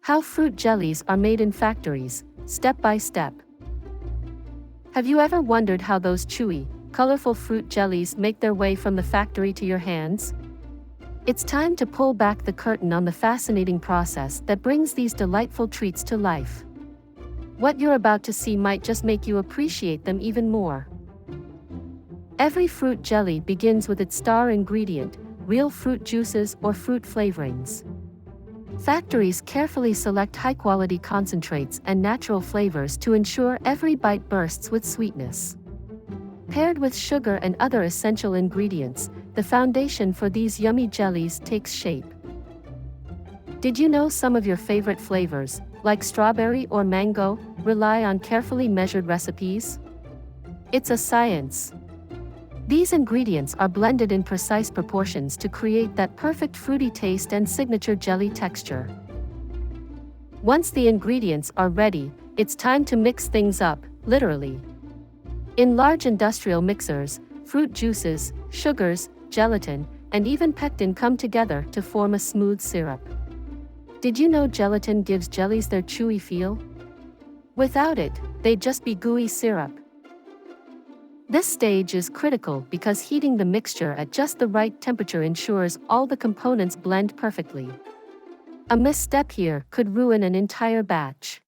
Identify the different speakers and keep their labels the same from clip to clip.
Speaker 1: How fruit jellies are made in factories, step by step. Have you ever wondered how those chewy, colorful fruit jellies make their way from the factory to your hands? It's time to pull back the curtain on the fascinating process that brings these delightful treats to life. What you're about to see might just make you appreciate them even more. Every fruit jelly begins with its star ingredient, real fruit juices or fruit flavorings. Factories carefully select high-quality concentrates and natural flavors to ensure every bite bursts with sweetness. Paired with sugar and other essential ingredients, the foundation for these yummy jellies takes shape. Did you know some of your favorite flavors, like strawberry or mango, rely on carefully measured recipes? It's a science. These ingredients are blended in precise proportions to create that perfect fruity taste and signature jelly texture. Once the ingredients are ready, it's time to mix things up, literally. In large industrial mixers, fruit juices, sugars, gelatin, and even pectin come together to form a smooth syrup. Did you know gelatin gives jellies their chewy feel? Without it, they'd just be gooey syrup. This stage is critical because heating the mixture at just the right temperature ensures all the components blend perfectly. A misstep here could ruin an entire batch.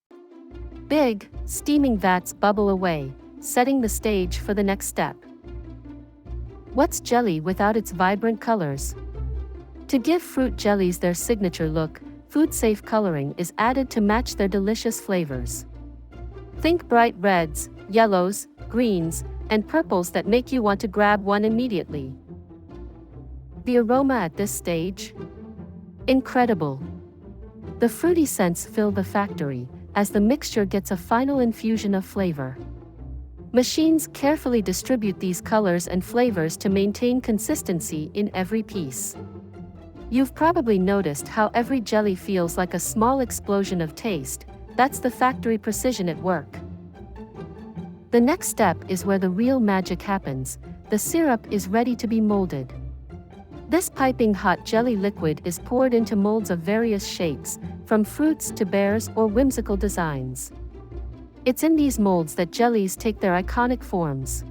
Speaker 1: Big, steaming vats bubble away, setting the stage for the next step. What's jelly without its vibrant colors? To give fruit jellies their signature look, food-safe coloring is added to match their delicious flavors. Think bright reds, yellows, greens, and purples that make you want to grab one immediately. The aroma at this stage? Incredible. The fruity scents fill the factory, as the mixture gets a final infusion of flavor. Machines carefully distribute these colors and flavors to maintain consistency in every piece. You've probably noticed how every jelly feels like a small explosion of taste. That's the factory precision at work. The next step is where the real magic happens. The syrup is ready to be molded. This piping hot jelly liquid is poured into molds of various shapes, from fruits to bears or whimsical designs. It's in these molds that jellies take their iconic forms.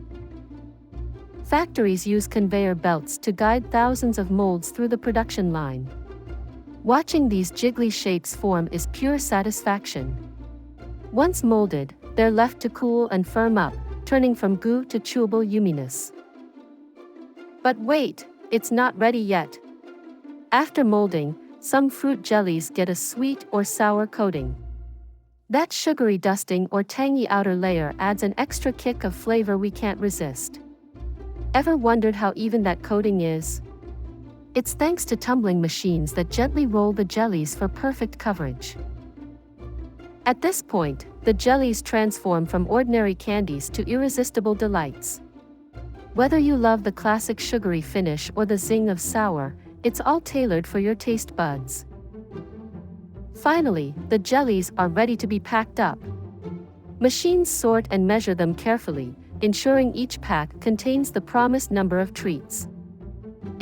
Speaker 1: Factories use conveyor belts to guide thousands of molds through the production line. Watching these jiggly shapes form is pure satisfaction. Once molded, they're left to cool and firm up, turning from goo to chewable yumminess. But wait, it's not ready yet. After molding, some fruit jellies get a sweet or sour coating. That sugary dusting or tangy outer layer adds an extra kick of flavor we can't resist. Ever wondered how even that coating is? It's thanks to tumbling machines that gently roll the jellies for perfect coverage. At this point, the jellies transform from ordinary candies to irresistible delights. Whether you love the classic sugary finish or the zing of sour, it's all tailored for your taste buds. Finally, the jellies are ready to be packed up. Machines sort and measure them carefully, ensuring each pack contains the promised number of treats.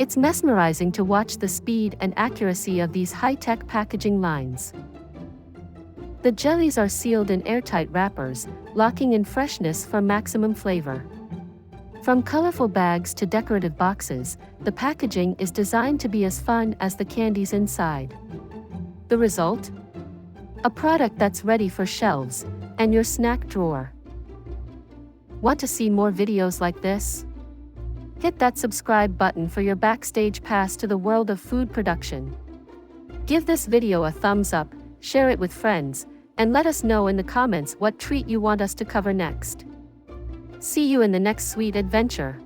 Speaker 1: It's mesmerizing to watch the speed and accuracy of these high-tech packaging lines. The jellies are sealed in airtight wrappers, locking in freshness for maximum flavor. From colorful bags to decorative boxes, the packaging is designed to be as fun as the candies inside. The result? A product that's ready for shelves and your snack drawer. Want to see more videos like this? Hit that subscribe button for your backstage pass to the world of food production. Give this video a thumbs up, share it with friends, and let us know in the comments what treat you want us to cover next. See you in the next sweet adventure.